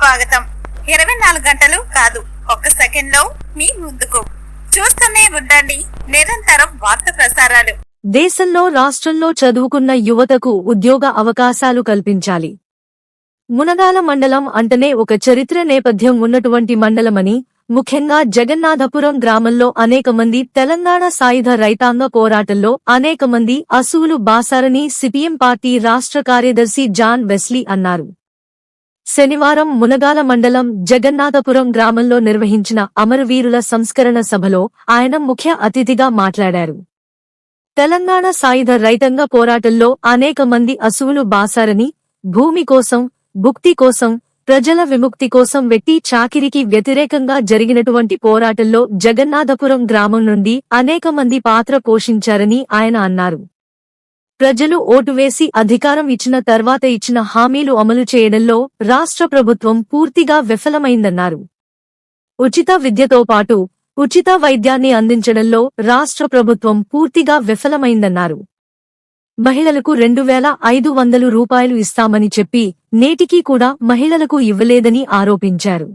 స్వాగతం. 24 గంటలు కాదు, ఒక్క సెకండ్ లో మీ ముందుకు. చూస్తూనే ఉండండి నిరంతరం వార్త ప్రసారాలు. దేశంలో రాష్ట్రంలో చదువుకున్న యువతకు ఉద్యోగ అవకాశాలు కల్పించాలి. మునగాల మండలం అంటనే ఒక చరిత్ర నేపథ్యం ఉన్నటువంటి మండలమని, ముఖ్యంగా జగన్నాథపురం గ్రామంలో అనేక మంది తెలంగాణ సాయుధ రైతాంగ పోరాటంలో అనేక మంది అసువులు బాసారని సిపిఎం పార్టీ రాష్ట్ర కార్యదర్శి జాన్ వెస్లీ అన్నారు. శనివారం మునగాల మండలం జగన్నాథపురం గ్రామంలో నిర్వహించిన అమరవీరుల సంస్కరణ సభలో ఆయన ముఖ్య అతిథిగా మాట్లాడారు. తెలంగాణ సాయుధ రైతాంగ పోరాటంలో అనేక మంది అసువులు బాసారని, భూమి కోసం, భుక్తి కోసం, ప్రజల విముక్తి కోసం వెట్టి చాకిరికి వ్యతిరేకంగా జరిగినటువంటి పోరాటంలో జగన్నాథపురం గ్రామం నుండి అనేక మంది పాత్ర పోషించారని ఆయన అన్నారు. ప్రజలు ఓటు వేసి అధికారం ఇచ్చిన తర్వాత ఇచ్చిన హామీలు అమలు చేయడంలో రాష్ట్ర ప్రభుత్వం పూర్తిగా విఫలమైందన్నారు. ఉచిత విద్యతో పాటు ఉచిత వైద్యాన్ని అందించడంలో రాష్ట్ర ప్రభుత్వం పూర్తిగా విఫలమైందన్నారు. మహిళలకు 2,500 రూపాయలు ఇస్తామని చెప్పి నేటికీ కూడా మహిళలకు ఇవ్వలేదని ఆరోపించారు.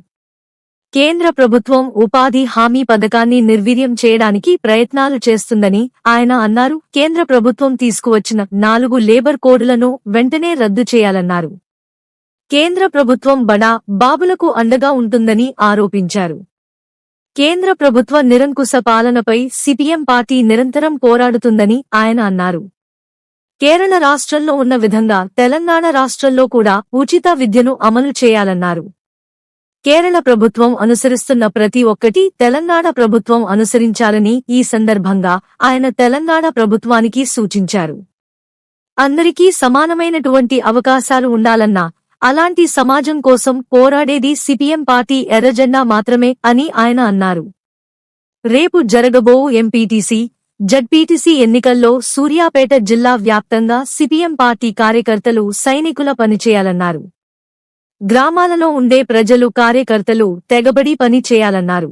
కేంద్ర ప్రభుత్వం ఉపాధి హామీ పథకాన్ని నిర్వీర్యం చేయడానికి ప్రయత్నాలు చేస్తుందని ఆయన అన్నారు. కేంద్ర ప్రభుత్వం తీసుకువచ్చిన 4 లేబర్ కోడ్లను వెంటనే రద్దు చేయాలన్నారు. కేంద్ర ప్రభుత్వం బడా బాబులకు అండగా ఉంటుందని ఆరోపించారు. కేంద్ర ప్రభుత్వ నిరంకుశ పాలనపై సిపిఎం పార్టీ నిరంతరం పోరాడుతుందని ఆయన అన్నారు. కేరళ రాష్ట్రంలో ఉన్న విధంగా తెలంగాణ రాష్ట్రంలో కూడా ఉచిత విద్యను అమలు చేయాలన్నారు. కేరళ ప్రభుత్వం అనుసరిస్తున్న ప్రతి ఒక్కటి తెలంగాణ ప్రభుత్వం అనుసరించాలని ఈ సందర్భంగా ఆయన తెలంగాణ ప్రభుత్వానికి సూచించారు. అందరికీ సమానమైనటువంటి అవకాశాలు ఉండాలన్నా, అలాంటి సమాజం కోసం పోరాడేది సిపిఎం పార్టీ ఎర్రజెండా మాత్రమే అని ఆయన అన్నారు. రేపు జరగబోవు ఎంపీటీసీ, జడ్పీటీసీ ఎన్నికల్లో సూర్యాపేట జిల్లా వ్యాప్తంగా సిపిఎం పార్టీ కార్యకర్తలు సైనికుల పనిచేయాలన్నారు. గ్రామాలలో ఉండే ప్రజలు కార్యకర్తలు తెగబడి పని చేయాలన్నారు.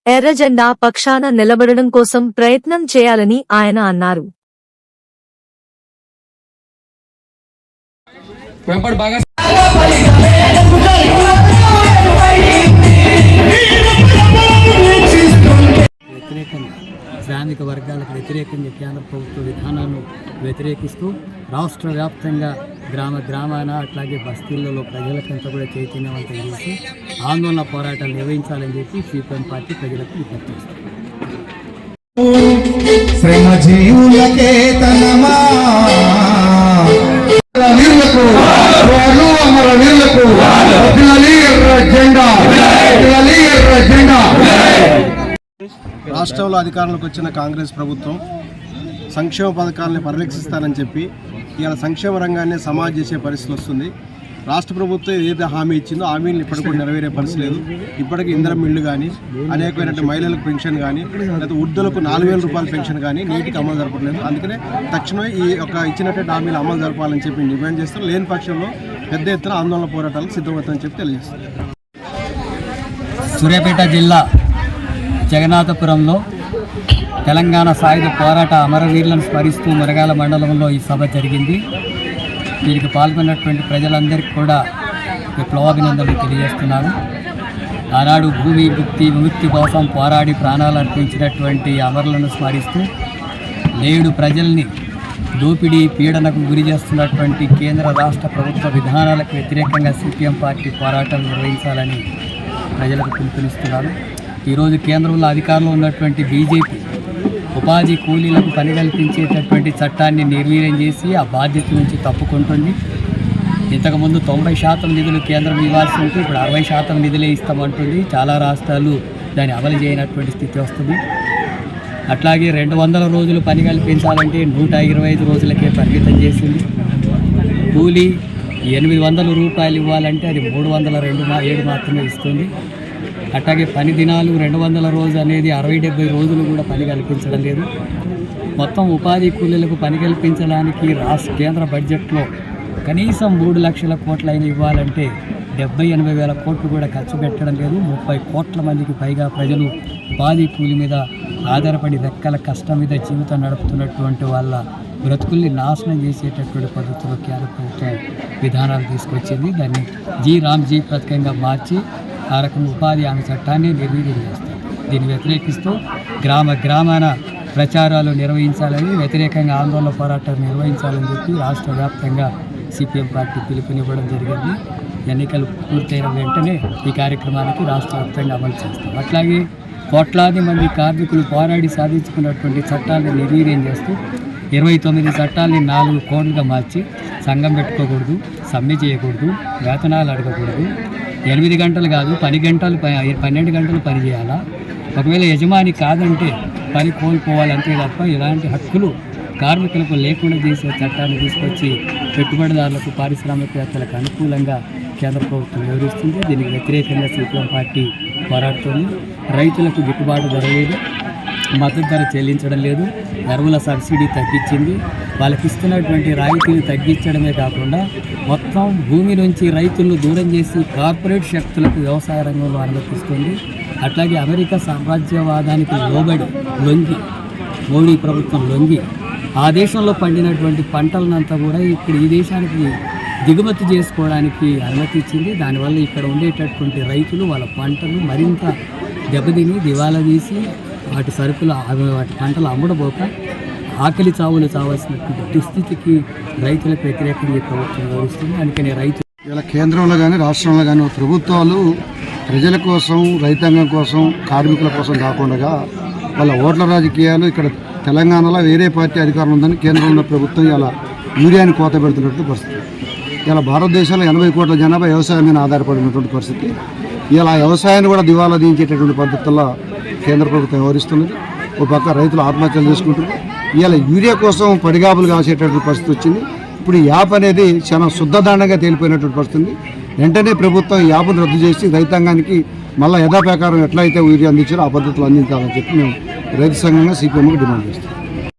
ఎర్రజెండా పక్షాన నిలబడడం కోసం ప్రయత్నం చేయాలని ఆయన అన్నారు. శ్రామిక వర్గాలకు వ్యతిరేకంగా కేంద్ర ప్రభుత్వ విధానాలను వ్యతిరేకిస్తూ రాష్ట్ర వ్యాప్తంగా గ్రామాన అట్లాగే బస్తీలలో ప్రజలకంతా కూడా చైతన్యవంతం చేసి ఆందోళన పోరాటాలు నిర్వహించాలని చెప్పి సిపిఎం పార్టీ ప్రజలకు విజ్ఞప్తి చేస్తుంది. రాష్ట్రంలో అధికారంలోకి వచ్చిన కాంగ్రెస్ ప్రభుత్వం సంక్షేమ పథకాలను పరిరక్షిస్తానని చెప్పి ఇవాళ సంక్షేమ రంగాన్ని సమాజ్ చేసే పరిస్థితి వస్తుంది. రాష్ట్ర ప్రభుత్వం ఏదైతే హామీ ఇచ్చిందో హామీలను ఇప్పటికి కూడా నెరవేరే పరిస్థితి లేదు. ఇప్పటికీ ఇందిరమ్మ ఇళ్ళు కానీ, అనేకమైనటువంటి మహిళలకు పెన్షన్ కానీ, లేదా వృద్ధులకు 4,000 రూపాయల పెన్షన్ కానీ నేటికి అమలు జరపట్లేదు. అందుకనే తక్షణమే ఈ యొక్క ఇచ్చినటువంటి హామీలు అమలు జరపాలని చెప్పి డిమాండ్ చేస్తారు. లేని పక్షంలో పెద్ద ఎత్తున ఆందోళన పోరాటాలకు సిద్ధమవుతామని చెప్పి తెలియజేస్తారు. సూర్యాపేట జిల్లా జగన్నాథపురంలో తెలంగాణ సాయుధ పోరాట అమరవీరులను స్మరిస్తూ మునగాల మండలంలో ఈ సభ జరిగింది. దీనికి పాల్గొన్నటువంటి ప్రజలందరికీ కూడా విప్లవాభినందనలు తెలియజేస్తున్నాను. ఆనాడు భూమి భుక్తి విముక్తి కోసం పోరాడి ప్రాణాలు అర్పించినటువంటి అమరులను స్మరిస్తూ నేడు ప్రజల్ని దోపిడీ పీడనకు గురి చేస్తున్నటువంటి కేంద్ర రాష్ట్ర ప్రభుత్వ విధానాలకు వ్యతిరేకంగా సిపిఎం పార్టీ పోరాటం నిర్వహించాలని ప్రజలకు పిలుపునిస్తున్నారు. ఈరోజు కేంద్రంలో అధికారంలో ఉన్నటువంటి బీజేపీ ఉపాధి కూలీలకు పని కల్పించేటటువంటి చట్టాన్ని నిర్వీర్యం చేసి ఆ బాధ్యత నుంచి తప్పుకుంటుంది. ఇంతకుముందు 90% నిధులు కేంద్రం ఇవ్వాల్సి ఉంటే ఇప్పుడు 60% నిధులే ఇస్తామంటుంది. చాలా రాష్ట్రాలు దాన్ని అమలు చేయనటువంటి స్థితి వస్తుంది. అట్లాగే 200 రోజులు పని కల్పించాలంటే 125 రోజులకే పరిమితం చేసింది. కూలీ 800 రూపాయలు ఇవ్వాలంటే అది 307 మాత్రమే ఇస్తుంది. అట్లాగే పని దినాలు 200 రోజు అనేది 60-70 రోజులు కూడా పని కల్పించడం లేదు. మొత్తం ఉపాధి కూలీలకు పని కల్పించడానికి కేంద్ర బడ్జెట్లో కనీసం 3 లక్షల కోట్లైనా ఇవ్వాలంటే 70-80 వేల కోట్లు కూడా ఖర్చు పెట్టడం లేదు. 30 కోట్ల మందికి పైగా ప్రజలు ఉపాధి కూలి మీద ఆధారపడి రెక్కల కష్టం మీద జీవితం నడుపుతున్నటువంటి వాళ్ళ బ్రతుకుల్ని నాశనం చేసేటటువంటి పద్ధతిలో కేంద్ర ప్రభుత్వం విధానాలు తీసుకొచ్చింది. దాన్ని రామ్జీ పథకంగా మార్చి ఆ రకం ఉపాధి హామీ చట్టాన్ని నిర్వీర్యం చేస్తారు. దీన్ని వ్యతిరేకిస్తూ గ్రామాన ప్రచారాలు నిర్వహించాలని, వ్యతిరేకంగా ఆందోళన పోరాటాలు నిర్వహించాలని చెప్పి రాష్ట్ర వ్యాప్తంగా సిపిఎం పార్టీ పిలుపునివ్వడం జరిగింది. ఎన్నికలు పూర్తయిన వెంటనే ఈ కార్యక్రమానికి రాష్ట్ర వ్యాప్తంగా అమలు చేస్తాం. అట్లాగే కోట్లాది మంది కార్మికులు పోరాడి సాధించుకున్నటువంటి చట్టాలను నిర్వీర్యం చేస్తూ 29 చట్టాలని 4 కోడ్లుగా మార్చి సంఘం పెట్టుకోకూడదు, సమ్మె చేయకూడదు, వేతనాలు అడగకూడదు, 8 గంటలు కాదు 12 గంటలు పని చేయాలా, ఒకవేళ యజమాని కాదంటే పని కోల్పోవాలంతే తప్ప ఇలాంటి హక్కులు కార్మికులకు లేకుండా చేసే చట్టాన్ని తీసుకొచ్చి పెట్టుబడిదారులకు, పారిశ్రామికవేత్తలకు అనుకూలంగా కేంద్ర ప్రభుత్వం వివరిస్తుంది. దీనికి వ్యతిరేకంగా సిపిఎం పార్టీ పోరాడుతుంది. రైతులకు గిట్టుబాటు ధర లేదు, మద్దతు ధర చెల్లించడం లేదు, ఎరువుల సబ్సిడీ తగ్గించింది, వాళ్ళకి ఇస్తున్నటువంటి రాయితీని తగ్గించడమే కాకుండా మొత్తం భూమి నుంచి రైతులను దూరం చేసి కార్పొరేట్ శక్తులకు వ్యవసాయ రంగంలో అనుమతిస్తుంది. అట్లాగే అమెరికా సామ్రాజ్యవాదానికి లొంగి మోడీ ప్రభుత్వం లొంగి ఆ దేశంలో పండినటువంటి పంటలనంతా కూడా ఇప్పుడు ఈ దేశానికి దిగుమతి చేసుకోవడానికి అనుమతి ఇచ్చింది. దానివల్ల ఇక్కడ ఉండేటటువంటి రైతులు వాళ్ళ పంటలు మరింత దెబ్బతిని దివాలా తీసి వాటి సరుకులు వాటి పంటలు అమ్ముడబోక ఆకలి చావులు చావాల్సినటువంటి దుస్థితికి రైతులకు వ్యతిరేకంగా ప్రభుత్వం వివరిస్తుంది. అందుకని ఇలా కేంద్రంలో కానీ రాష్ట్రంలో కానీ ప్రభుత్వాలు ప్రజల కోసం, రైతాంగం కోసం, కార్మికుల కోసం కాకుండా వాళ్ళ ఓట్ల రాజకీయాలు ఇక్కడ తెలంగాణలో వేరే పార్టీ అధికారం ఉందని కేంద్రంలో ఉన్న ప్రభుత్వం ఇలా యూరియాని కోత పెడుతున్నటువంటి పరిస్థితి. ఇలా భారతదేశంలో 80 కోట్ల జనాభా వ్యవసాయం మీద ఆధారపడినటువంటి పరిస్థితి. ఇలా వ్యవసాయాన్ని కూడా దివాలా దించేటటువంటి పద్ధతుల్లో కేంద్ర ప్రభుత్వం వ్యవహరిస్తున్నది. ఒక పక్క రైతులు ఆత్మహత్యలు చేసుకుంటున్నారు. ఇలా యూరియా కోసం పడిగాపులు కాసేటటువంటి పరిస్థితి వచ్చింది. ఇప్పుడు ఈ యాప్ అనేది చాలా శుద్ధదాండంగా తేలిపోయినటువంటి పరిస్థితి. వెంటనే ప్రభుత్వం ఈ యాప్ను రద్దు చేసి రైతాంగానికి మళ్ళీ యథాప్రకారం ఎట్లయితే యూరియా అందించారో ఆ పద్ధతిలో అందించాలని చెప్పి మేము రైతు సంఘంగా సిపిఎంకి డిమాండ్ చేస్తాం.